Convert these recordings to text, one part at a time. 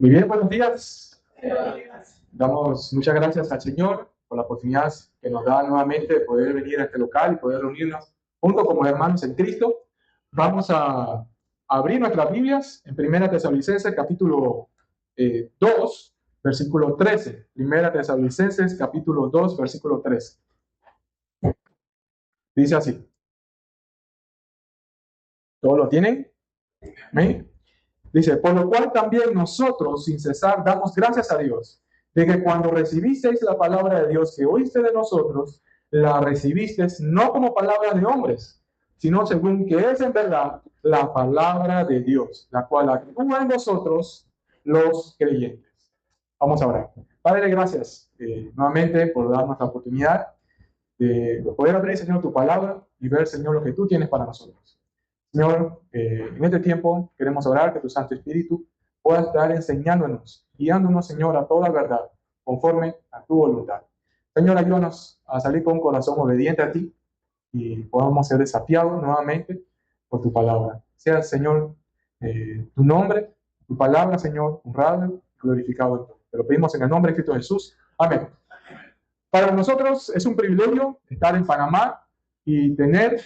Muy bien, buenos días. Damos muchas gracias al Señor por la oportunidad que nos da nuevamente de poder venir a este local y poder reunirnos juntos como hermanos en Cristo. Vamos a abrir nuestras Biblias en Primera Tesalonicenses capítulo 2, versículo 13. Primera Tesalonicenses capítulo 2, versículo 13. Dice así. ¿Todos lo tienen? ¿Amén? Dice, por lo cual también nosotros, sin cesar, damos gracias a Dios, de que cuando recibisteis la palabra de Dios que oíste de nosotros, la recibisteis no como palabra de hombres, sino según que es en verdad la palabra de Dios, la cual actúa en vosotros los creyentes. Vamos a orar. Padre, gracias nuevamente por darnos la oportunidad de poder abrir, Señor, tu palabra y ver, Señor, lo que tú tienes para nosotros. Señor, en este tiempo queremos orar que tu Santo Espíritu pueda estar enseñándonos, guiándonos, Señor, a toda verdad, conforme a tu voluntad. Señor, ayúdanos a salir con un corazón obediente a ti y podamos ser desafiados nuevamente por tu palabra. Sea, Señor, tu nombre, tu palabra, Señor, honrado y glorificado en todo. Te lo pedimos en el nombre de Cristo Jesús. Amén. Para nosotros es un privilegio estar en Panamá y tener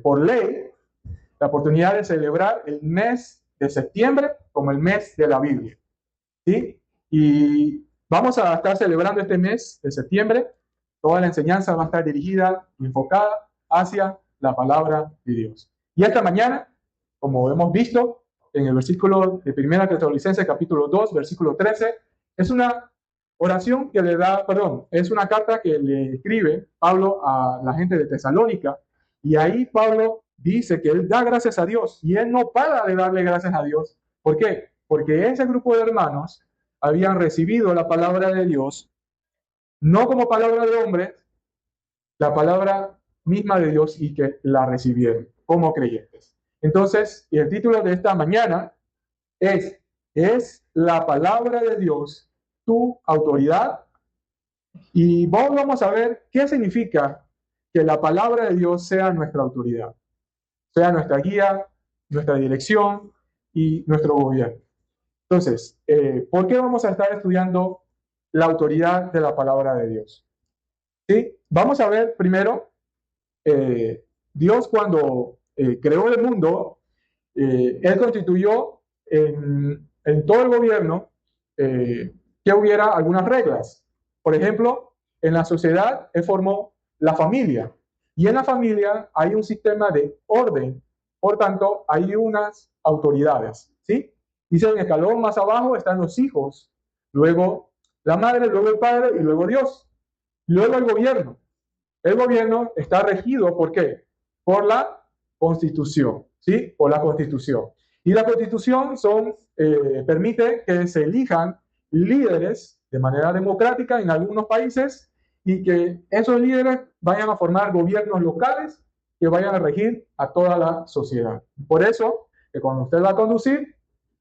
por ley la oportunidad de celebrar el mes de septiembre como el mes de la Biblia. ¿Sí? Y vamos a estar celebrando este mes de septiembre. Toda la enseñanza va a estar dirigida, enfocada hacia la palabra de Dios. Y esta mañana, como hemos visto en el versículo de 1 Tesalonicenses capítulo 2, versículo 13, es una oración que le da, es una carta que le escribe Pablo a la gente de Tesalónica. Y ahí Pablo dice que él da gracias a Dios y él no para de darle gracias a Dios. ¿Por qué? Porque ese grupo de hermanos habían recibido la palabra de Dios, no como palabra de hombres, la palabra misma de Dios, y que la recibieron como creyentes. Entonces, el título de esta mañana ¿Es la palabra de Dios tu autoridad? Y vamos a ver qué significa que la palabra de Dios sea nuestra autoridad, sea nuestra guía, nuestra dirección y nuestro gobierno. Entonces, ¿por qué vamos a estar estudiando la autoridad de la palabra de Dios? ¿Sí? Vamos a ver primero, Dios cuando creó el mundo, Él constituyó en todo el gobierno que hubiera algunas reglas. Por ejemplo, en la sociedad Él formó la familia. Y en la familia hay un sistema de orden. Por tanto, hay unas autoridades. ¿Sí? Dice, en el escalón más abajo están los hijos, luego la madre, luego el padre y luego Dios. Luego el gobierno. El gobierno está regido, ¿por qué? Por la Constitución, ¿sí? Por la Constitución. Y la Constitución permite que se elijan líderes de manera democrática en algunos países y que esos líderes vayan a formar gobiernos locales que vayan a regir a toda la sociedad. Por eso, que cuando usted va a conducir,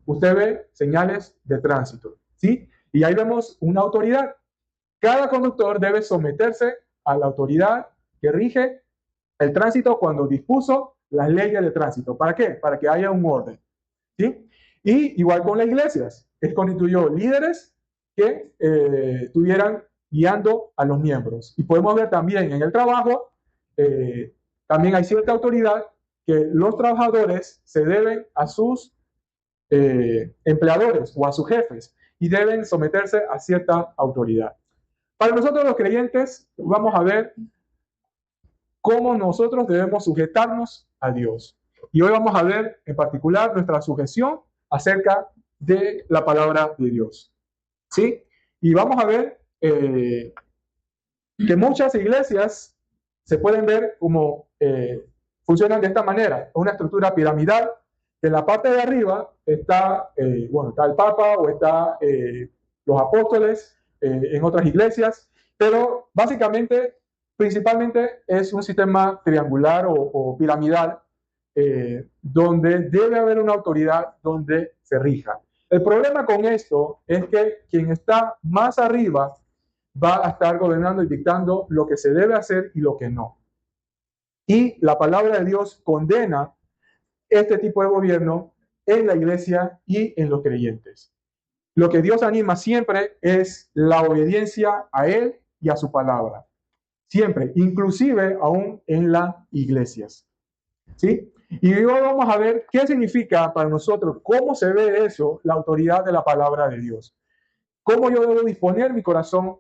usted ve señales de tránsito, ¿sí? Y ahí vemos una autoridad. Cada conductor debe someterse a la autoridad que rige el tránsito cuando dispuso las leyes de tránsito. ¿Para qué? Para que haya un orden, ¿sí? Y igual con las iglesias, él constituyó líderes que estuvieran guiando a los miembros. Y podemos ver también en el trabajo, también hay cierta autoridad que los trabajadores se deben a sus empleadores o a sus jefes y deben someterse a cierta autoridad. Para nosotros los creyentes, vamos a ver cómo nosotros debemos sujetarnos a Dios. Y hoy vamos a ver en particular nuestra sujeción acerca de la palabra de Dios. ¿Sí? Y vamos a ver que muchas iglesias se pueden ver como funcionan de esta manera. Una estructura piramidal, que en la parte de arriba está el Papa o está los apóstoles, en otras iglesias, pero básicamente, principalmente es un sistema triangular o piramidal, donde debe haber una autoridad donde se rija. El problema con esto es que quien está más arriba va a estar gobernando y dictando lo que se debe hacer y lo que no. Y la palabra de Dios condena este tipo de gobierno en la iglesia y en los creyentes. Lo que Dios anima siempre es la obediencia a Él y a su palabra. Siempre, inclusive aún en las iglesias. ¿Sí? Y hoy vamos a ver qué significa para nosotros, cómo se ve eso, la autoridad de la palabra de Dios. Cómo yo debo disponer mi corazón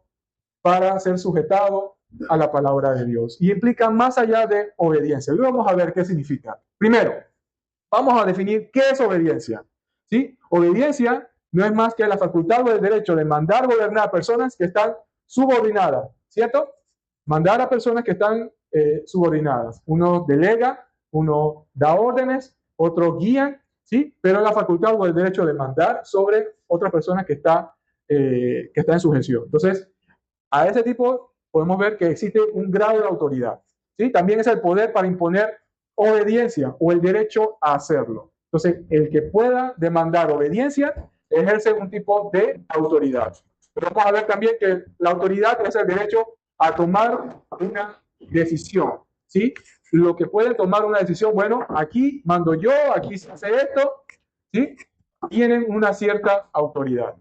para ser sujetado a la palabra de Dios. Y implica más allá de obediencia. Hoy vamos a ver qué significa. Primero, vamos a definir qué es obediencia. ¿Sí? Obediencia no es más que la facultad o el derecho de mandar gobernar a personas que están subordinadas, ¿cierto? Mandar a personas que están subordinadas. Uno delega, uno da órdenes, otro guía, ¿sí? Pero la facultad o el derecho de mandar sobre otra persona que está en sujeción. Entonces, a ese tipo podemos ver que existe un grado de autoridad, ¿sí? También es el poder para imponer obediencia o el derecho a hacerlo. Entonces, el que pueda demandar obediencia ejerce un tipo de autoridad. Pero vamos a ver también que la autoridad es el derecho a tomar una decisión, ¿sí? Lo que puede tomar una decisión, bueno, aquí mando yo, aquí se hace esto, ¿sí? Tienen una cierta autoridad.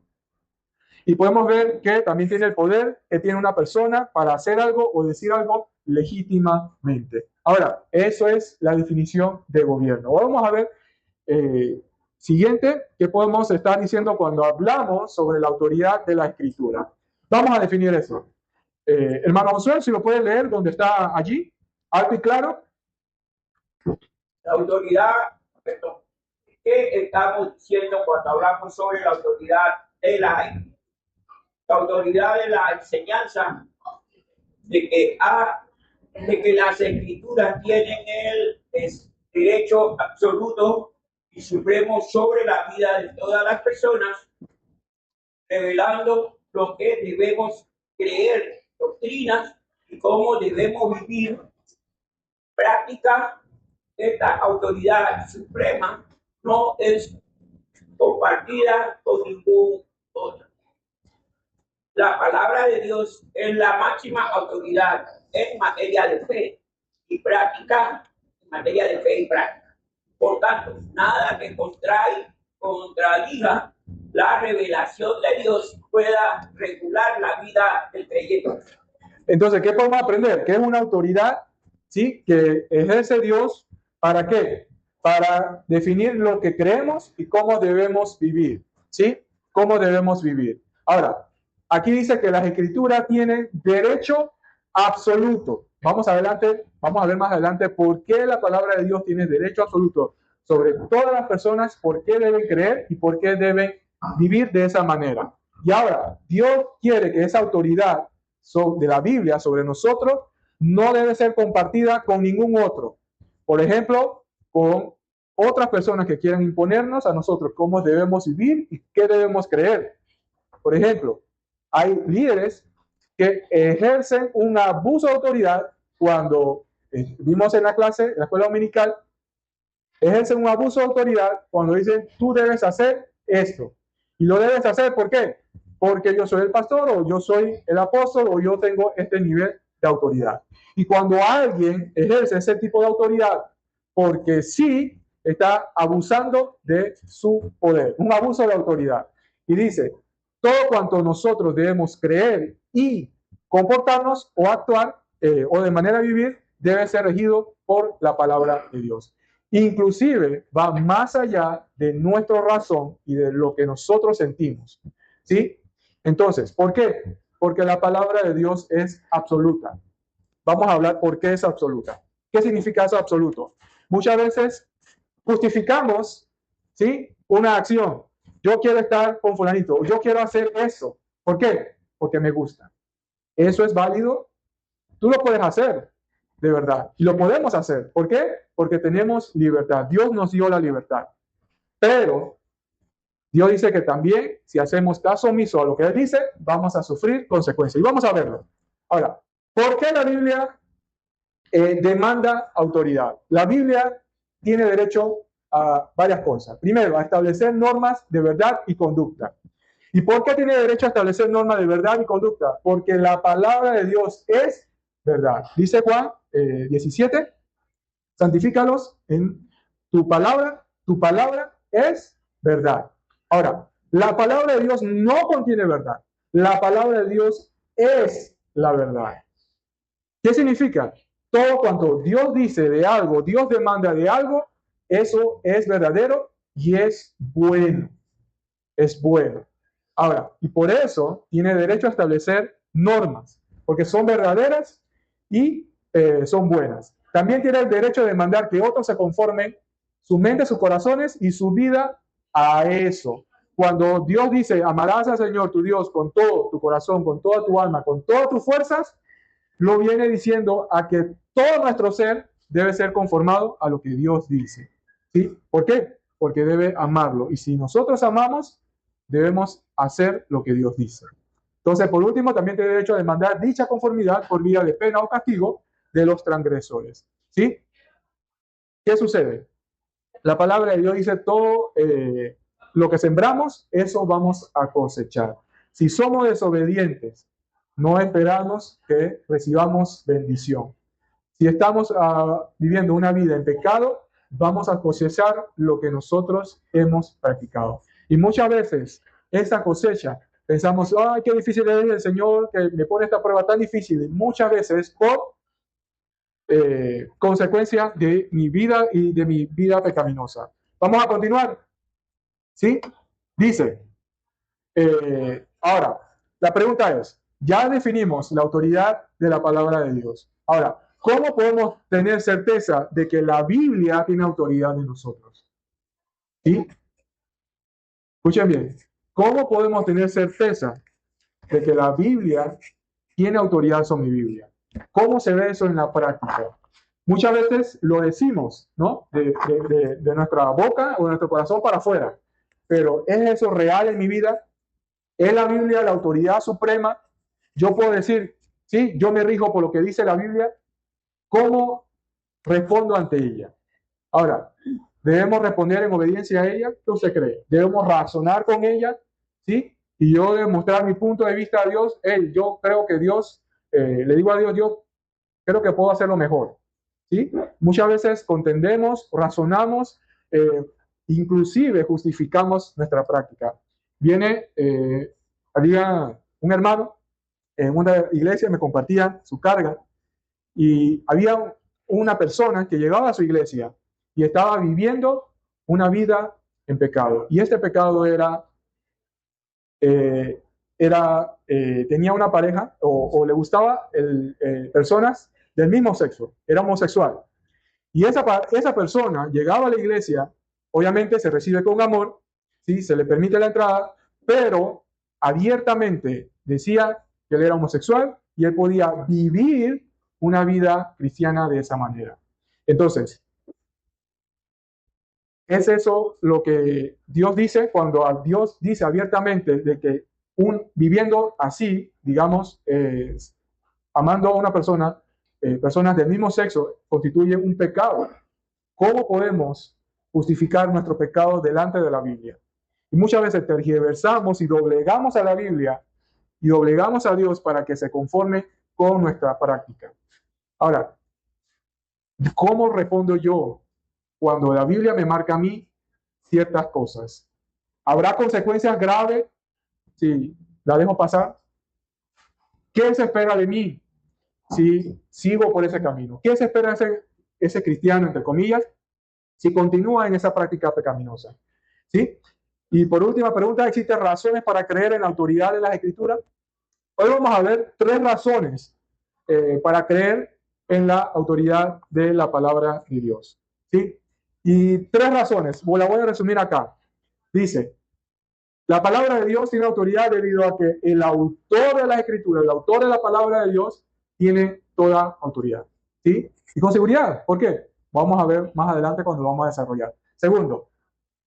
Y podemos ver que también tiene el poder que tiene una persona para hacer algo o decir algo legítimamente. Ahora, eso es la definición de gobierno. Vamos a ver, siguiente, qué podemos estar diciendo cuando hablamos sobre la autoridad de la escritura. Vamos a definir eso. Hermano Josué, si lo puede leer, donde está allí, alto y claro. La autoridad, perdón, ¿qué estamos diciendo cuando hablamos sobre la autoridad de la autoridad de la enseñanza? De que las escrituras tienen el derecho absoluto y supremo sobre la vida de todas las personas, revelando lo que debemos creer, doctrinas y cómo debemos vivir. Práctica. Esta autoridad suprema no es compartida con ningún otro. La palabra de Dios es la máxima autoridad en materia de fe y práctica, en materia de fe y práctica. Por tanto, nada que contradiga la revelación de Dios pueda regular la vida del creyente. Entonces, ¿qué podemos aprender? Que es una autoridad, ¿sí?, que ejerce Dios. ¿Para qué? Para definir lo que creemos y cómo debemos vivir, ¿sí? Cómo debemos vivir. Ahora, aquí dice que las escrituras tienen derecho absoluto. Vamos a ver más adelante por qué la palabra de Dios tiene derecho absoluto sobre todas las personas, por qué deben creer y por qué deben vivir de esa manera. Y ahora, Dios quiere que esa autoridad de la Biblia sobre nosotros no debe ser compartida con ningún otro. Por ejemplo, con otras personas que quieran imponernos a nosotros cómo debemos vivir y qué debemos creer. Por ejemplo, hay líderes que ejercen un abuso de autoridad cuando vimos en la clase, en la escuela dominical, ejercen un abuso de autoridad cuando dicen, tú debes hacer esto. Y lo debes hacer, ¿por qué? Porque yo soy el pastor, o yo soy el apóstol, o yo tengo este nivel de autoridad. Y cuando alguien ejerce ese tipo de autoridad, porque sí está abusando de su poder, un abuso de autoridad. Y dice, todo cuanto nosotros debemos creer y comportarnos o actuar o de manera de vivir debe ser regido por la palabra de Dios. Inclusive va más allá de nuestra razón y de lo que nosotros sentimos, ¿sí? Entonces, ¿por qué? Porque la palabra de Dios es absoluta. Vamos a hablar por qué es absoluta. ¿Qué significa eso absoluto? Muchas veces justificamos, ¿sí?, una acción. Yo quiero estar con fulanito, yo quiero hacer eso. ¿Por qué? Porque me gusta. ¿Eso es válido? Tú lo puedes hacer, de verdad. Y lo podemos hacer. ¿Por qué? Porque tenemos libertad. Dios nos dio la libertad. Pero Dios dice que también, si hacemos caso omiso a lo que Él dice, vamos a sufrir consecuencias. Y vamos a verlo. Ahora, ¿por qué la Biblia demanda autoridad? La Biblia tiene derecho a varias cosas. Primero, a establecer normas de verdad y conducta. ¿Y por qué tiene derecho a establecer normas de verdad y conducta? Porque la palabra de Dios es verdad. Dice Juan 17, santifícalos en tu palabra es verdad. Ahora, la palabra de Dios no contiene verdad. La palabra de Dios es la verdad. ¿Qué significa? Todo cuanto Dios dice de algo, Dios demanda de algo, eso es verdadero y es bueno. Es bueno. Ahora, y por eso tiene derecho a establecer normas, porque son verdaderas y son buenas. También tiene el derecho de demandar que otros se conformen su mente, sus corazones y su vida a eso. Cuando Dios dice, amarás al Señor tu Dios con todo tu corazón, con toda tu alma, con todas tus fuerzas, lo viene diciendo a que todo nuestro ser debe ser conformado a lo que Dios dice. ¿Sí? ¿Por qué? Porque debe amarlo. Y si nosotros amamos, debemos hacer lo que Dios dice. Entonces, por último, también tiene derecho a demandar dicha conformidad por vía de pena o castigo de los transgresores. ¿Sí? ¿Qué sucede? La palabra de Dios dice todo lo que sembramos, eso vamos a cosechar. Si somos desobedientes, no esperamos que recibamos bendición. Si estamos viviendo una vida en pecado, vamos a cosechar lo que nosotros hemos practicado. Y muchas veces esa cosecha, pensamos, ay, qué difícil es el Señor que me pone esta prueba tan difícil. Y muchas veces por consecuencia de mi vida y de mi vida pecaminosa. Vamos a continuar. ¿Sí? Dice, ahora, la pregunta es, ya definimos la autoridad de la palabra de Dios. Ahora, ¿cómo podemos tener certeza de que la Biblia tiene autoridad en nosotros? ¿Sí? Escuchen bien, ¿cómo podemos tener certeza de que la Biblia tiene autoridad sobre mi Biblia? ¿Cómo se ve eso en la práctica? Muchas veces lo decimos, ¿no? De nuestra boca o de nuestro corazón para afuera. Pero ¿es eso real en mi vida? ¿Es la Biblia la autoridad suprema? Yo puedo decir, sí, yo me rijo por lo que dice la Biblia. ¿Cómo respondo ante ella? Ahora, ¿debemos responder en obediencia a ella? ¿Qué usted cree? ¿Debemos razonar con ella? ¿Sí? Y yo demostrar mi punto de vista a Dios. Yo creo que Dios, le digo a Dios, yo creo que puedo hacerlo mejor. ¿Sí? Muchas veces contendemos, razonamos, inclusive justificamos nuestra práctica. Viene, había un hermano en una iglesia, me compartía su carga, y había una persona que llegaba a su iglesia y estaba viviendo una vida en pecado. Y este pecado tenía una pareja o le gustaba personas del mismo sexo, era homosexual. Y esa persona llegaba a la iglesia, obviamente se recibe con amor, ¿sí? Se le permite la entrada, pero abiertamente decía que él era homosexual y él podía vivir una vida cristiana de esa manera. Entonces, ¿es eso lo que Dios dice cuando Dios dice abiertamente de que viviendo así, digamos, amando a una persona, personas del mismo sexo, constituye un pecado? ¿Cómo podemos justificar nuestro pecado delante de la Biblia? Y muchas veces tergiversamos y doblegamos a la Biblia y doblegamos a Dios para que se conforme con nuestra práctica. Ahora, ¿cómo respondo yo cuando la Biblia me marca a mí ciertas cosas? ¿Habrá consecuencias graves si la dejo pasar? ¿Qué se espera de mí si sigo por ese camino? ¿Qué se espera de ese cristiano, entre comillas, si continúa en esa práctica pecaminosa? ¿Sí? Y por última pregunta, ¿existen razones para creer en la autoridad de las Escrituras? Hoy vamos a ver 3 razones para creer en la autoridad de la palabra de Dios. ¿Sí? Y 3 razones, la voy a resumir acá. Dice, la palabra de Dios tiene autoridad debido a que el autor de las Escrituras, el autor de la palabra de Dios, tiene toda autoridad. ¿Sí? Y con seguridad. ¿Por qué? Vamos a ver más adelante cuando lo vamos a desarrollar. Segundo,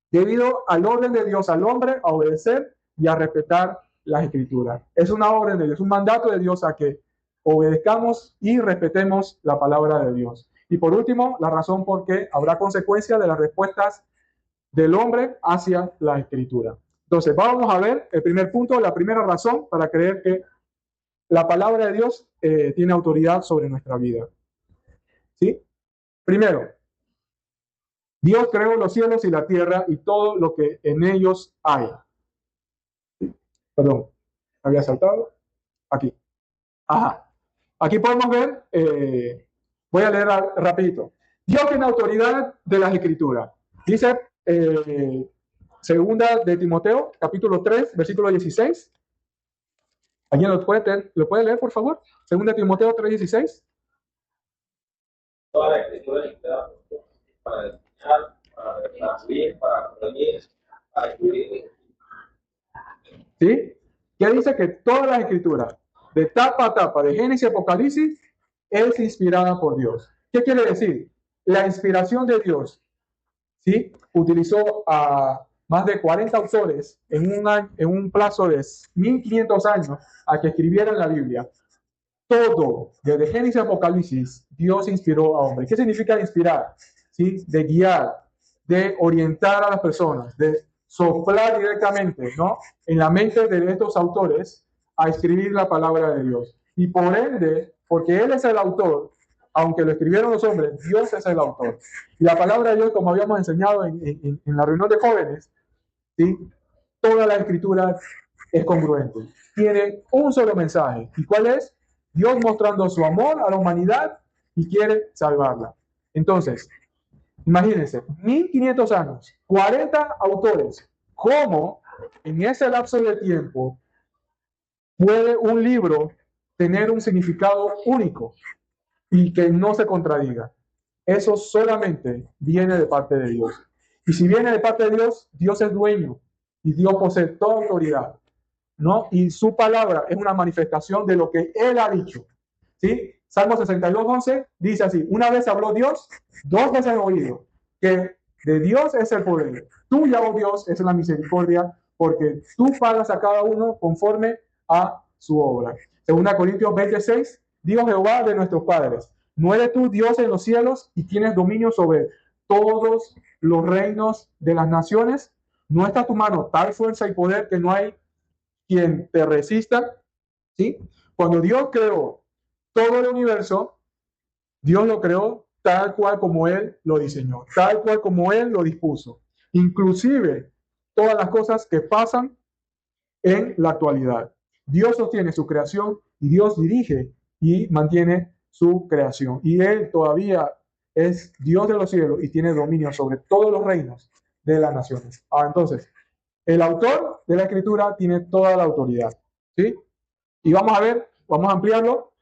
debido al orden de Dios al hombre a obedecer y a respetar las Escrituras. Es una orden de Dios, un mandato de Dios a que obedezcamos y respetemos la palabra de Dios. Y por último, la razón por qué habrá consecuencias de las respuestas del hombre hacia la Escritura. Entonces, vamos a ver el primer punto, la primera razón para creer que la palabra de Dios tiene autoridad sobre nuestra vida. ¿Sí? Primero, Dios creó los cielos y la tierra y todo lo que en ellos hay. Perdón, había saltado. Aquí. Ajá. Aquí podemos ver, voy a leer rapidito. Dios tiene autoridad de las escrituras. Dice segunda de Timoteo, capítulo 3, versículo 16. ¿Alguien lo puede leer, por favor? Segunda de Timoteo 3, 16. Toda la escritura es inspirada por Dios para enseñar, para redarguir, para corregir, para escribir. ¿Sí? Que dice que todas las escrituras, de tapa a tapa, de Génesis y Apocalipsis, es inspirada por Dios. ¿Qué quiere decir? La inspiración de Dios, ¿sí? Utilizó a más de 40 autores en un plazo de 1500 años a que escribieran la Biblia. Todo, desde Génesis a Apocalipsis, Dios inspiró a hombres. ¿Qué significa inspirar? ¿Sí? De guiar, de orientar a las personas, de soplar directamente, ¿no?, en la mente de estos autores a escribir la palabra de Dios. Y por ende, porque Él es el autor, aunque lo escribieron los hombres, Dios es el autor. Y la palabra de Dios, como habíamos enseñado en la reunión de jóvenes, ¿sí?, toda la escritura es congruente. Tiene un solo mensaje. ¿Y cuál es? Dios mostrando su amor a la humanidad y quiere salvarla. Entonces, imagínense, 1500 años, 40 autores. ¿Cómo en ese lapso de tiempo puede un libro tener un significado único y que no se contradiga? Eso solamente viene de parte de Dios. Y si viene de parte de Dios, Dios es dueño y Dios posee toda autoridad, ¿no? Y su palabra es una manifestación de lo que Él ha dicho, ¿sí? Salmo 62:11 dice así: una vez habló Dios, dos veces he oído, que de Dios es el poder. Tuya, oh Dios, es la misericordia, porque tú pagas a cada uno conforme a su obra. Segunda Corintios 20:6, dijo Jehová de nuestros padres: ¿no eres tú Dios en los cielos y tienes dominio sobre todos los reinos de las naciones? ¿No está tu mano tal fuerza y poder que no hay quien te resista? ¿Sí? Cuando Dios creó todo el universo, Dios lo creó tal cual como Él lo diseñó, tal cual como Él lo dispuso. Inclusive todas las cosas que pasan en la actualidad. Dios sostiene su creación y Dios dirige y mantiene su creación. Y Él todavía es Dios de los cielos y tiene dominio sobre todos los reinos de las naciones. Entonces, el autor de la escritura tiene toda la autoridad, ¿sí? Y vamos a ver, vamos a ampliarlo.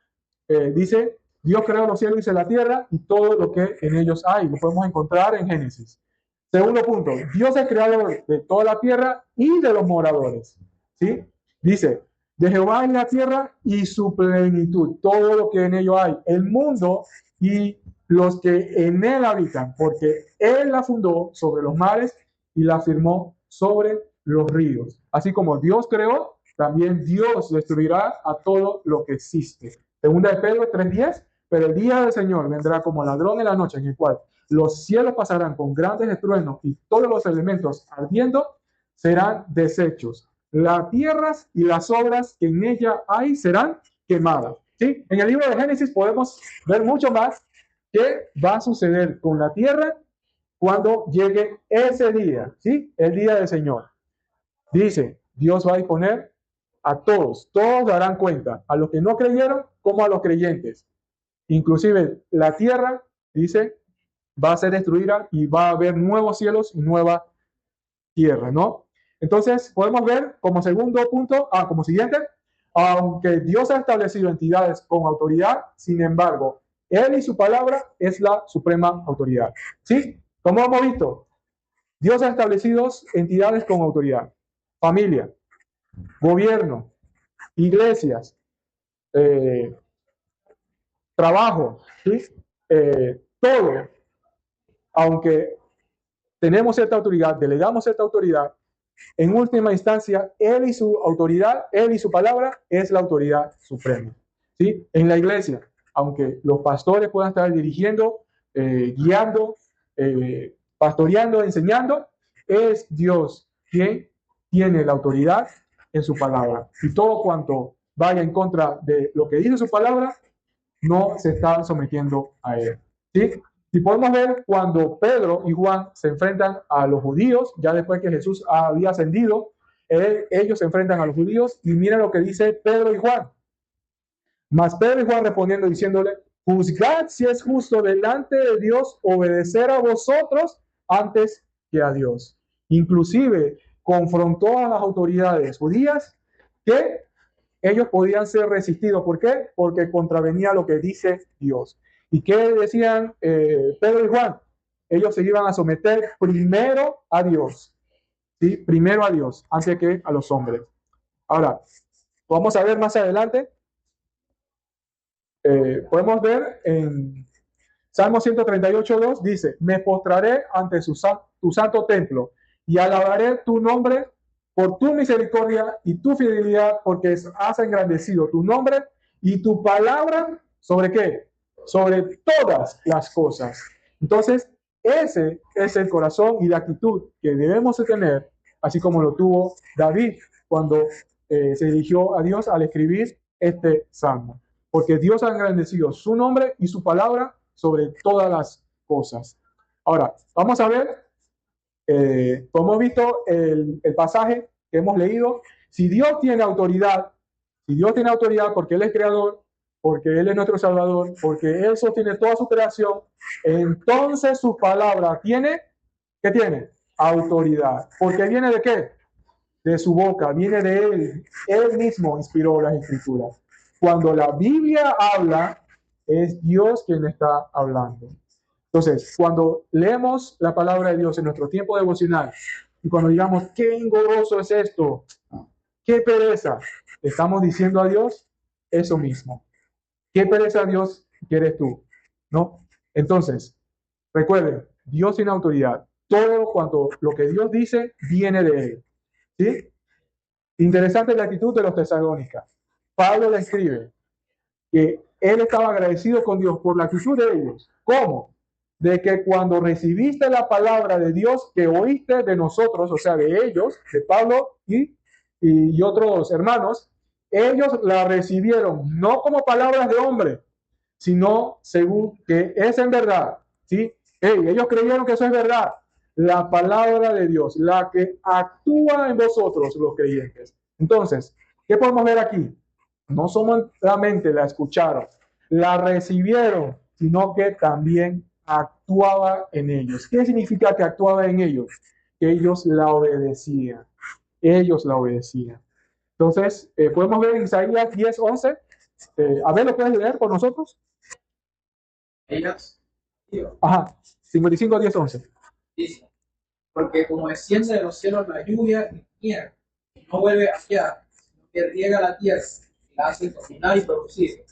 Dice, Dios creó los cielos y la tierra y todo lo que en ellos hay. Lo podemos encontrar en Génesis. Segundo punto, Dios es creador de toda la tierra y de los moradores, ¿sí? Dice, de Jehová es la tierra y su plenitud, todo lo que en ello hay, el mundo y los que en él habitan, porque Él la fundó sobre los mares y la firmó sobre los ríos. Así como Dios creó, también Dios destruirá a todo lo que existe. Segunda de Pedro 3:10, pero el día del Señor vendrá como ladrón en la noche, en el cual los cielos pasarán con grandes estruendos y todos los elementos ardiendo serán deshechos. Las tierras y las obras que en ella hay serán quemadas. ¿Sí? En el libro de Génesis podemos ver mucho más que va a suceder con la tierra cuando llegue ese día, ¿sí? El día del Señor. Dice, Dios va a disponer a todos darán cuenta, a los que no creyeron como a los creyentes. Inclusive la tierra, dice, va a ser destruida y va a haber nuevos cielos y nueva tierra, ¿no? Entonces, podemos ver como segundo punto, como siguiente, aunque Dios ha establecido entidades con autoridad, sin embargo, Él y su palabra es la suprema autoridad. ¿Sí? Como hemos visto, Dios ha establecido entidades con autoridad. Familia, gobierno, iglesias, trabajo, ¿sí? Todo, aunque tenemos cierta autoridad, delegamos cierta autoridad, en última instancia, Él y su autoridad, Él y su palabra es la autoridad suprema. ¿Sí? En la iglesia, aunque los pastores puedan estar dirigiendo, guiando, pastoreando, enseñando, es Dios quien tiene la autoridad en su palabra. Y todo cuanto vaya en contra de lo que dice su palabra, no se está sometiendo a Él. ¿Sí? Y podemos ver cuando Pedro y Juan se enfrentan a los judíos, ya después que Jesús había ascendido, ellos se enfrentan a los judíos y miren lo que dice Pedro y Juan. Mas Pedro y Juan respondiendo diciéndole, juzgad si es justo delante de Dios obedecer a vosotros antes que a Dios. Inclusive confrontó a las autoridades judías que ellos podían ser resistidos. ¿Por qué? Porque contravenía lo que dice Dios. ¿Y qué decían Pedro y Juan? Ellos se iban a someter primero a Dios. ¿Sí? Primero a Dios, antes que a los hombres. Ahora, vamos a ver más adelante. Podemos ver en Salmo 138:2, dice, me postraré ante tu santo templo y alabaré tu nombre por tu misericordia y tu fidelidad, porque has engrandecido tu nombre y tu palabra, ¿sobre qué? Sobre todas las cosas. Entonces, ese es el corazón y la actitud que debemos de tener, así como lo tuvo David cuando se dirigió a Dios al escribir este salmo. Porque Dios ha engrandecido su nombre y su palabra sobre todas las cosas. Ahora, vamos a ver, como hemos visto el pasaje que hemos leído, si Dios tiene autoridad porque Él es creador, porque Él es nuestro Salvador, porque Él sostiene toda su creación, entonces su palabra tiene, ¿qué tiene? Autoridad. ¿Porque viene de qué? De su boca, viene de Él. Él mismo inspiró las Escrituras. Cuando la Biblia habla, es Dios quien está hablando. Entonces, cuando leemos la palabra de Dios en nuestro tiempo devocional y cuando digamos, qué engorroso es esto, qué pereza, estamos diciendo a Dios eso mismo. ¿Qué pereza, Dios, quieres tú? ¿No? Entonces, recuerden, Dios tiene autoridad. Todo cuanto lo que Dios dice viene de Él. ¿Sí? Interesante la actitud de los tesalónicas. Pablo le escribe que él estaba agradecido con Dios por la actitud de ellos. ¿Cómo? De que cuando recibiste la palabra de Dios que oíste de nosotros, o sea, de ellos, de Pablo y otros hermanos, ellos la recibieron no como palabras de hombre, sino según que es en verdad. ¿Sí? Ellos creyeron que eso es verdad. La palabra de Dios, la que actúa en vosotros los creyentes. Entonces, ¿qué podemos ver aquí? No solamente la escucharon, la recibieron, sino que también actuaba en ellos. ¿Qué significa que actuaba en ellos? Que ellos la obedecían. Ellos la obedecían. Entonces, podemos ver en Isaías 10:11. A ver, ¿lo puedes leer por nosotros? Ellas, Ajá, 55:10-11. dice, porque como desciende de los cielos la lluvia y nieve, y no vuelve allá, sino que riega la tierra, y la hace cocinar y producir,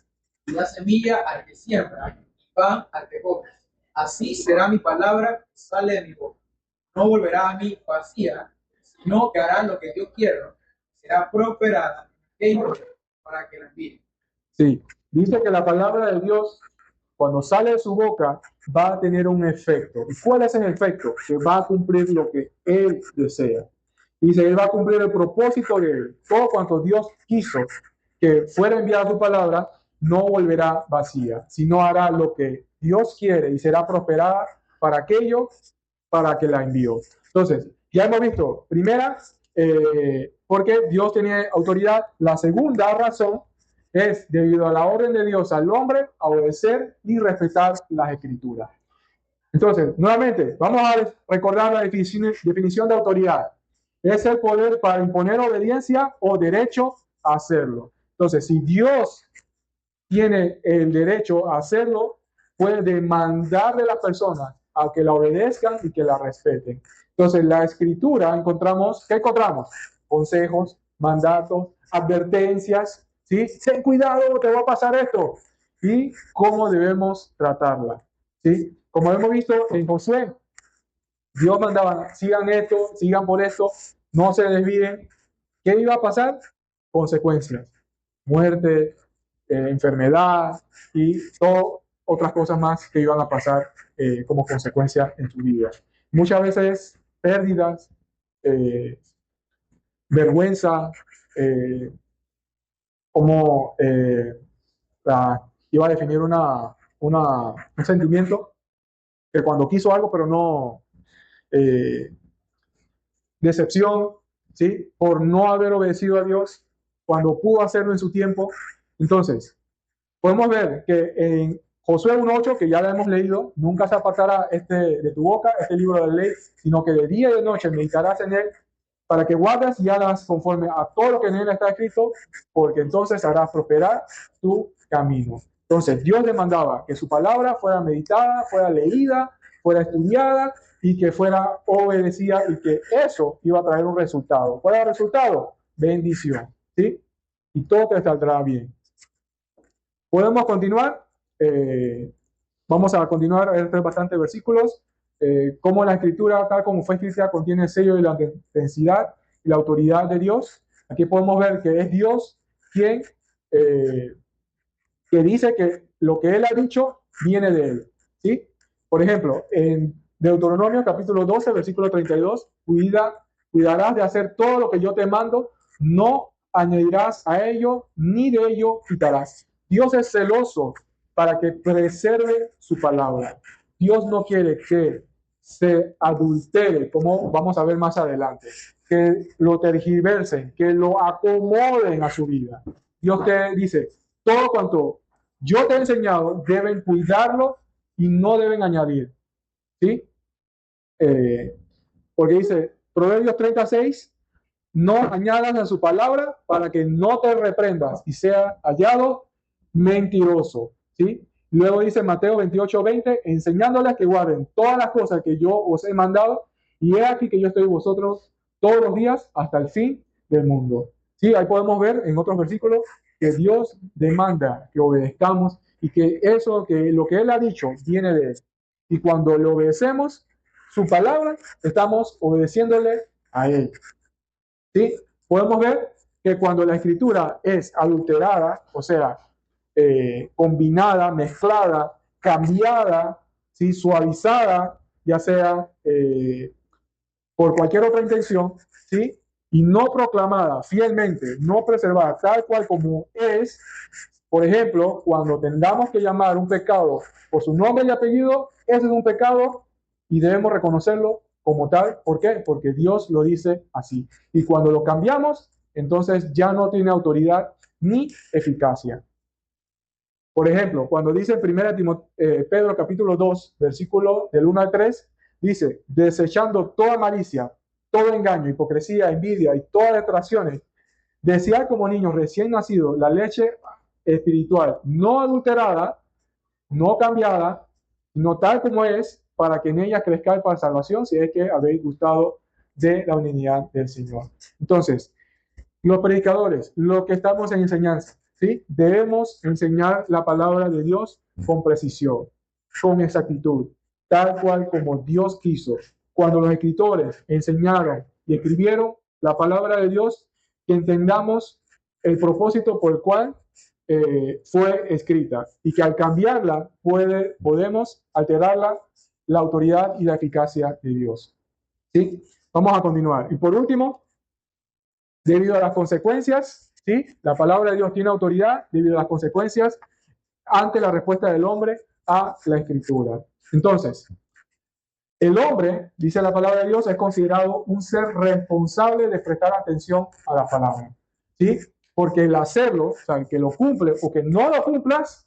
y da semilla al que siembra, y pan al que come. Así será mi palabra que sale de mi boca. No volverá a mí vacía, sino que hará lo que yo quiero, será prosperada en aquello para que la envíe. Sí, dice que la palabra de Dios, cuando sale de su boca, va a tener un efecto. ¿Y cuál es el efecto? Que va a cumplir lo que Él desea. Dice, Él va a cumplir el propósito de Él. Todo cuanto Dios quiso que fuera enviada su palabra, no volverá vacía, sino hará lo que Dios quiere y será prosperada para aquello para que la envió. Entonces, ya hemos visto, primera, porque Dios tiene autoridad. La segunda razón es debido a la orden de Dios al hombre a obedecer y respetar las Escrituras. Entonces, nuevamente, vamos a recordar la definición de autoridad. Es el poder para imponer obediencia o derecho a hacerlo. Entonces, si Dios tiene el derecho a hacerlo, puede demandar de las personas a que la obedezcan y que la respeten. Entonces, la Escritura encontramos, ¿qué encontramos? Consejos, mandatos, advertencias, ¿sí? Ten cuidado, te va a pasar esto. Y cómo debemos tratarla, ¿sí? Como hemos visto en Josué, Dios mandaba, sigan esto, sigan por esto, no se desvíen. ¿Qué iba a pasar? Consecuencias. Muerte, enfermedad y todas otras cosas más que iban a pasar como consecuencia en tu vida. Muchas veces pérdidas, vergüenza, como iba a definir un sentimiento que cuando quiso algo, pero no, decepción, ¿sí? Por no haber obedecido a Dios cuando pudo hacerlo en su tiempo. Entonces, podemos ver que en Josué 1:8, que ya lo hemos leído, nunca se apartará de tu boca este libro de la ley, sino que de día y de noche meditarás en él, para que guardes y hagas conforme a todo lo que en él está escrito, porque entonces harás prosperar tu camino. Entonces, Dios demandaba que su palabra fuera meditada, fuera leída, fuera estudiada y que fuera obedecida, y que eso iba a traer un resultado. ¿Cuál es el resultado? Bendición, ¿sí? Y todo te saldrá bien. Podemos continuar. Vamos a continuar a leer bastantes versículos. Cómo la escritura, tal como fue escrita, contiene el sello de la intensidad y la autoridad de Dios. Aquí podemos ver que es Dios quien que dice que lo que Él ha dicho viene de Él, ¿sí? Por ejemplo, en Deuteronomio capítulo 12, versículo 32, cuidarás de hacer todo lo que yo te mando, no añadirás a ello, ni de ello quitarás. Dios es celoso para que preserve su palabra. Dios no quiere que se adultere, como vamos a ver más adelante, que lo tergiversen, que lo acomoden a su vida. Dios te dice, todo cuanto yo te he enseñado, deben cuidarlo y no deben añadir, ¿sí? Porque dice, Proverbios 36, no añadas a su palabra para que no te reprendas y sea hallado mentiroso, ¿sí? Luego dice Mateo 28:20, enseñándoles que guarden todas las cosas que yo os he mandado, y he aquí que yo estoy con vosotros todos los días hasta el fin del mundo. Sí, ahí podemos ver en otros versículos que Dios demanda que obedezcamos y que lo que Él ha dicho viene de Él. Y cuando le obedecemos su palabra, estamos obedeciéndole a Él. ¿Sí? Podemos ver que cuando la escritura es adulterada, o sea, combinada, mezclada, cambiada, ¿sí? Suavizada, ya sea por cualquier otra intención, ¿sí? Y no proclamada fielmente, no preservada tal cual como es. Por ejemplo, cuando tengamos que llamar un pecado por su nombre y apellido, ese es un pecado y debemos reconocerlo como tal. ¿Por qué? Porque Dios lo dice así. Y cuando lo cambiamos, entonces ya no tiene autoridad ni eficacia. Por ejemplo, cuando dice en 1 Pedro capítulo 2, versículo del 1 al 3, dice, desechando toda malicia, todo engaño, hipocresía, envidia y todas detracciones, desear como niños recién nacidos la leche espiritual, no adulterada, no cambiada, no tal como es, para que en ella crezcáis para salvación, si es que habéis gustado de la unidad del Señor. Entonces, los predicadores, lo que estamos en enseñanza, ¿sí? Debemos enseñar la palabra de Dios con precisión, con exactitud, tal cual como Dios quiso. Cuando los escritores enseñaron y escribieron la palabra de Dios, que entendamos el propósito por el cual fue escrita, y que al cambiarla podemos alterarla, la autoridad y la eficacia de Dios. ¿Sí? Vamos a continuar. Y por último, debido a las consecuencias, ¿sí? La palabra de Dios tiene autoridad debido a las consecuencias ante la respuesta del hombre a la escritura. Entonces, el hombre, dice la palabra de Dios, es considerado un ser responsable de prestar atención a la palabra, ¿sí? Porque el hacerlo, o sea, el que lo cumple o que no lo cumplas,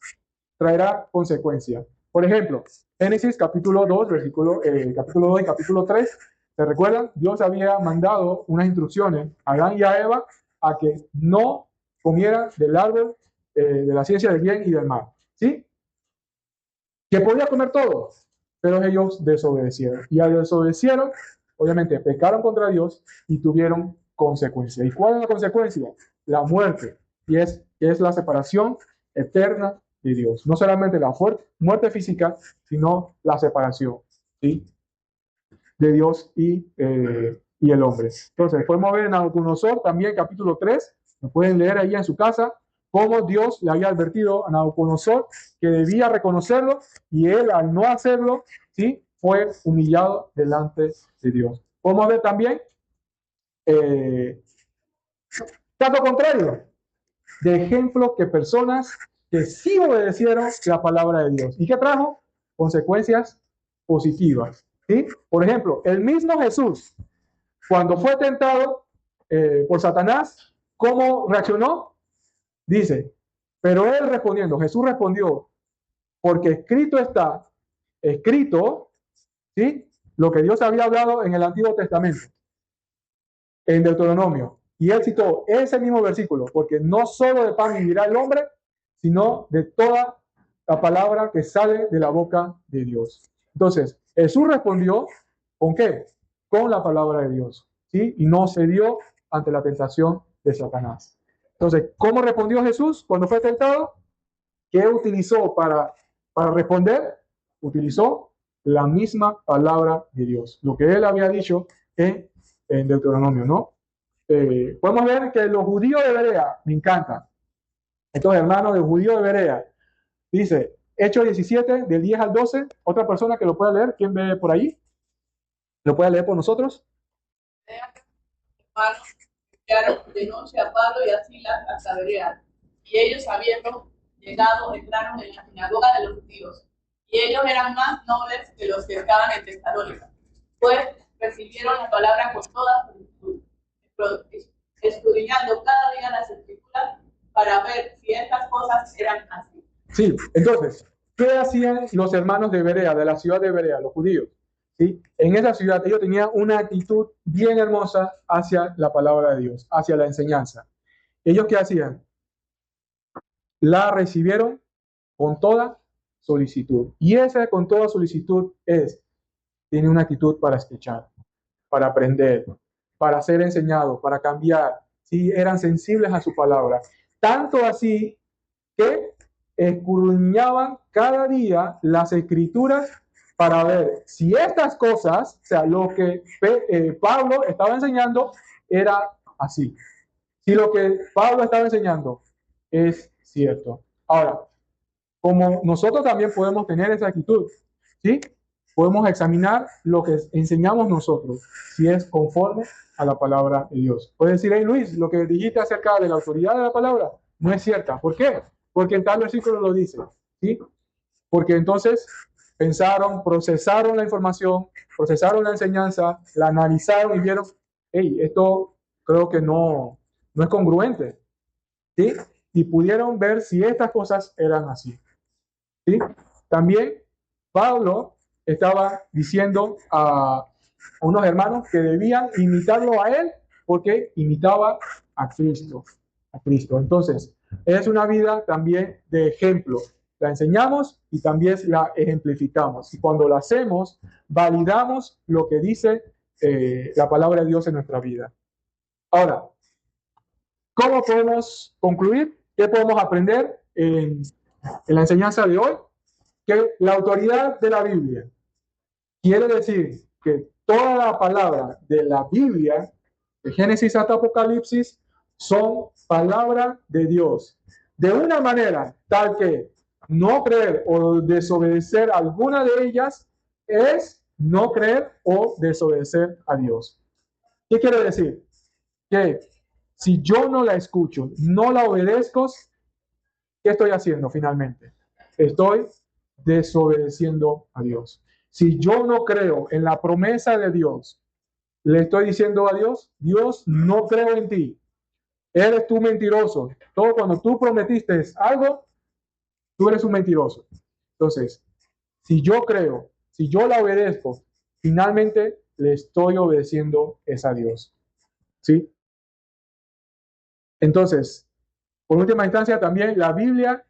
traerá consecuencias. Por ejemplo, Génesis capítulo 2, capítulo 2 y capítulo 3, ¿se recuerdan? Dios había mandado unas instrucciones a Adán y a Eva a que no comieran del árbol de la ciencia del bien y del mal, ¿sí? Que podía comer todo, pero ellos desobedecieron. Y al desobedecieron, obviamente pecaron contra Dios y tuvieron consecuencias. ¿Y cuál es la consecuencia? La muerte. Y es la separación eterna de Dios. No solamente la muerte física, sino la separación, ¿sí? De Dios y el hombre. Entonces, podemos ver en Nabucodonosor también capítulo 3, lo pueden leer ahí en su casa, cómo Dios le había advertido a Nabucodonosor que debía reconocerlo, y él, al no hacerlo, ¿sí? Fue humillado delante de Dios. Podemos ver también caso contrario, de ejemplos que personas que sí obedecieron la palabra de Dios. ¿Y qué trajo? Consecuencias positivas. ¿Sí? Por ejemplo, el mismo Jesús, cuando fue tentado por Satanás, ¿cómo reaccionó? Dice, pero él respondiendo, Jesús respondió, porque escrito está, escrito, ¿sí? Lo que Dios había hablado en el Antiguo Testamento, en Deuteronomio. Y él citó ese mismo versículo, porque no solo de pan vivirá el hombre, sino de toda la palabra que sale de la boca de Dios. Entonces, Jesús respondió, ¿con qué? Con la palabra de Dios, ¿sí? Y no cedió ante la tentación de Satanás. Entonces, ¿cómo respondió Jesús cuando fue tentado? ¿Qué utilizó para responder? Utilizó la misma palabra de Dios, lo que él había dicho en Deuteronomio, ¿no? Podemos ver que los judíos de Berea, me encanta, estos hermanos de judíos de Berea, dice, Hechos 17, del 10 al 12, otra persona que lo pueda leer, ¿quién ve por ahí? ¿Lo puede leer por nosotros? Hermanos, enviaron denuncia a Pablo y a Silas hasta Berea, y ellos, habiendo llegado, entraron en la sinagoga de los judíos, y ellos eran más nobles que los que estaban en Tesalónica, pues recibieron la palabra con toda solicitud, escudriñando cada día las escrituras para ver si estas cosas eran así. Sí, entonces, ¿qué hacían los hermanos de Berea, de la ciudad de Berea, los judíos? ¿Sí? En esa ciudad ellos tenían una actitud bien hermosa hacia la palabra de Dios, hacia la enseñanza. ¿Ellos qué hacían? La recibieron con toda solicitud. Y esa con toda solicitud tiene una actitud para escuchar, para aprender, para ser enseñado, para cambiar. ¿Sí? Eran sensibles a su palabra. Tanto así que escudriñaban cada día las escrituras para ver si estas cosas, o sea, lo que Pablo estaba enseñando era así. Si lo que Pablo estaba enseñando es cierto. Ahora, como nosotros también podemos tener esa actitud, ¿sí? Podemos examinar lo que enseñamos nosotros, si es conforme a la palabra de Dios. Puedes decir, hey Luis, lo que dijiste acerca de la autoridad de la palabra no es cierta. ¿Por qué? Porque en tal versículo lo dice, ¿sí? Porque entonces pensaron, procesaron la información, procesaron la enseñanza, la analizaron y vieron, hey, esto creo que no es congruente, ¿sí? Y pudieron ver si estas cosas eran así, ¿sí? También Pablo estaba diciendo a unos hermanos que debían imitarlo a él porque imitaba a Cristo. Entonces, es una vida también de ejemplo. La enseñamos y también la ejemplificamos. Y cuando la hacemos, validamos lo que dice la palabra de Dios en nuestra vida. Ahora, ¿cómo podemos concluir? ¿Qué podemos aprender en la enseñanza de hoy? Que la autoridad de la Biblia quiere decir que toda la palabra de la Biblia, de Génesis hasta Apocalipsis, son palabra de Dios. De una manera tal que no creer o desobedecer alguna de ellas es no creer o desobedecer a Dios. ¿Qué quiere decir? Que si yo no la escucho, no la obedezco, ¿qué estoy haciendo finalmente? Estoy desobedeciendo a Dios. Si yo no creo en la promesa de Dios, le estoy diciendo a Dios, Dios, no creo en ti. Eres tú mentiroso. Todo cuando tú prometiste algo, tú eres un mentiroso. Entonces, si yo creo, si yo la obedezco, finalmente le estoy obedeciendo a Dios. ¿Sí? Entonces, por última instancia, también la Biblia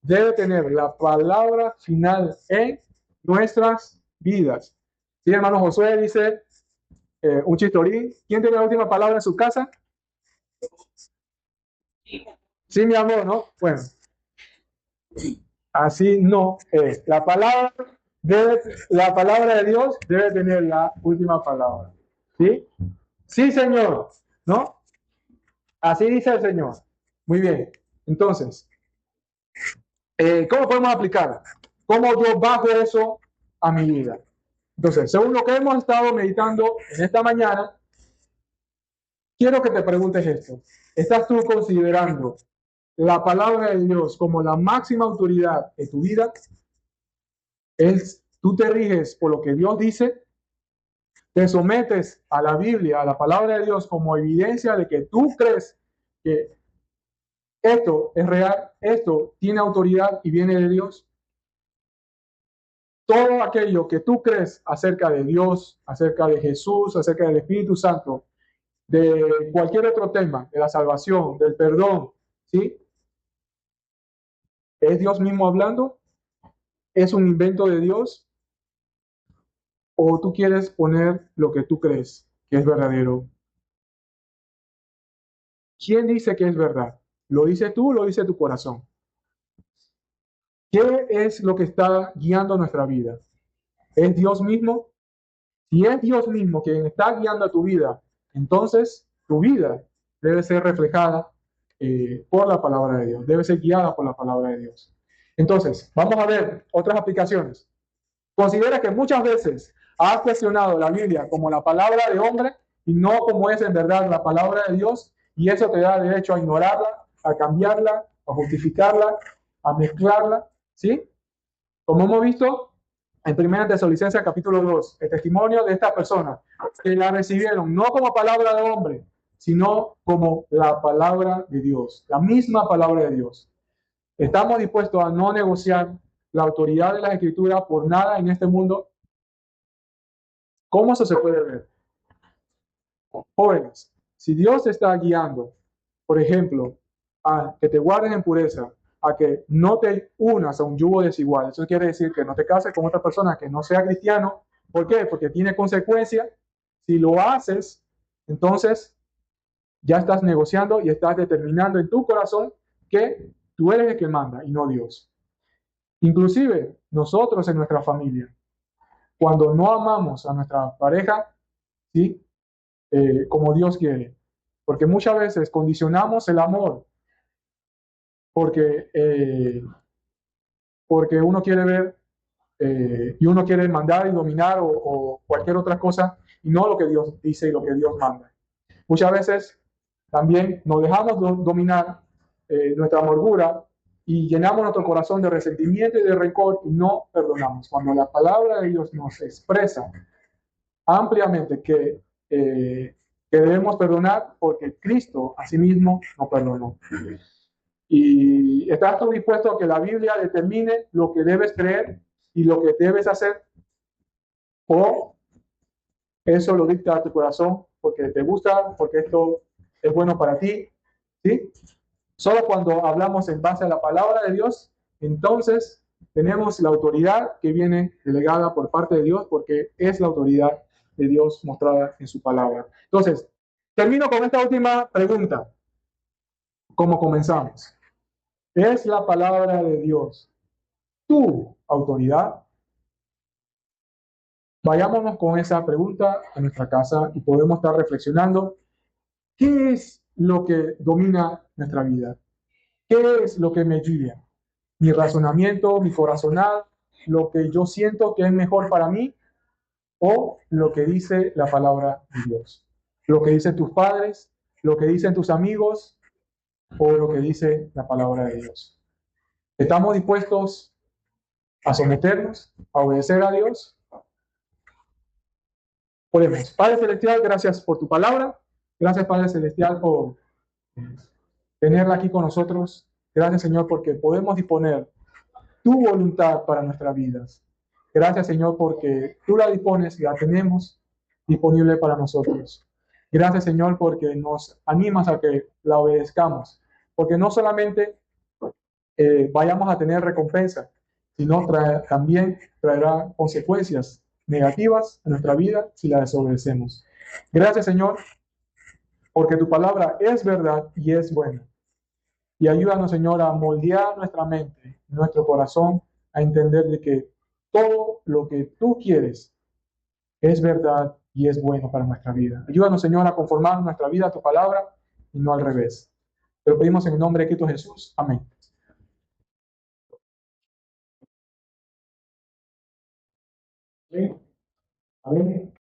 debe tener la palabra final en nuestras vidas. Sí, hermano Josué dice un chistorín. ¿Quién tiene la última palabra en su casa? Sí, mi amor, ¿no? Bueno, así no es. La palabra de Dios debe tener la última palabra. ¿Sí? Sí, Señor, ¿no? Así dice el Señor. Muy bien. Entonces, ¿cómo podemos aplicar? ¿Cómo yo bajo eso a mi vida? Entonces, según lo que hemos estado meditando en esta mañana, quiero que te preguntes esto. ¿Estás tú considerando la palabra de Dios como la máxima autoridad de tu vida? ¿Es tú te riges por lo que Dios dice, te sometes a la Biblia, a la palabra de Dios como evidencia de que tú crees que esto es real, esto tiene autoridad y viene de Dios. Todo aquello que tú crees acerca de Dios, acerca de Jesús, acerca del Espíritu Santo, de cualquier otro tema, de la salvación, del perdón, ¿sí? ¿Es Dios mismo hablando? ¿Es un invento de Dios? ¿O tú quieres poner lo que tú crees que es verdadero? ¿Quién dice que es verdad? ¿Lo dices tú o lo dice tu corazón? ¿Qué es lo que está guiando nuestra vida? ¿Es Dios mismo? Si es Dios mismo quien está guiando a tu vida, entonces tu vida debe ser reflejada por la palabra de Dios, debe ser guiada por la palabra de Dios. Entonces, vamos a ver otras aplicaciones. Considera que muchas veces has cuestionado la Biblia como la palabra de hombre y no como es en verdad la palabra de Dios, y eso te da derecho a ignorarla, a cambiarla, a justificarla, a mezclarla, ¿sí? Como hemos visto en 1 Tesalonicenses capítulo 2, el testimonio de estas personas que la recibieron no como palabra de hombre, sino como la palabra de Dios, la misma palabra de Dios. ¿Estamos dispuestos a no negociar la autoridad de las Escrituras por nada en este mundo? ¿Cómo eso se puede ver? Jóvenes, si Dios te está guiando, por ejemplo, a que te guardes en pureza, a que no te unas a un yugo desigual, eso quiere decir que no te cases con otra persona que no sea cristiano. ¿Por qué? Porque tiene consecuencias. Si lo haces, entonces ya estás negociando y estás determinando en tu corazón que tú eres el que manda y no Dios. Inclusive nosotros en nuestra familia, cuando no amamos a nuestra pareja, ¿sí? Como Dios quiere, porque muchas veces condicionamos el amor porque uno quiere ver y uno quiere mandar y dominar o cualquier otra cosa y no lo que Dios dice y lo que Dios manda. Muchas veces también nos dejamos dominar nuestra amargura y llenamos nuestro corazón de resentimiento y de rencor y no perdonamos. Cuando la palabra de Dios nos expresa ampliamente que debemos perdonar porque Cristo a sí mismo nos perdonó. ¿Y estás tú dispuesto a que la Biblia determine lo que debes creer y lo que debes hacer? ¿O eso lo dicta tu corazón porque te gusta, porque esto es bueno para ti? ¿Sí? Solo cuando hablamos en base a la palabra de Dios, entonces tenemos la autoridad que viene delegada por parte de Dios, porque es la autoridad de Dios mostrada en su palabra. Entonces, termino con esta última pregunta. ¿Cómo comenzamos? ¿Es la palabra de Dios tu autoridad? Vayámonos con esa pregunta a nuestra casa y podemos estar reflexionando. ¿Qué es lo que domina nuestra vida? ¿Qué es lo que me guía? ¿Mi razonamiento, mi corazonada, lo que yo siento que es mejor para mí? ¿O lo que dice la palabra de Dios? ¿Lo que dicen tus padres? ¿Lo que dicen tus amigos? ¿O lo que dice la palabra de Dios? ¿Estamos dispuestos a someternos, a obedecer a Dios? Podemos. Padre Celestial, gracias por tu palabra. Gracias, Padre Celestial, por tenerla aquí con nosotros. Gracias, Señor, porque podemos disponer tu voluntad para nuestras vidas. Gracias, Señor, porque tú la dispones y la tenemos disponible para nosotros. Gracias, Señor, porque nos animas a que la obedezcamos. Porque no solamente vayamos a tener recompensa, sino también traerá consecuencias negativas en nuestra vida si la desobedecemos. Gracias, Señor, porque tu palabra es verdad y es buena. Y ayúdanos, Señor, a moldear nuestra mente, nuestro corazón, a entender de que todo lo que tú quieres es verdad y es bueno para nuestra vida. Ayúdanos, Señor, a conformar nuestra vida a tu palabra y no al revés. Te lo pedimos en el nombre de Cristo Jesús. Amén. Amén.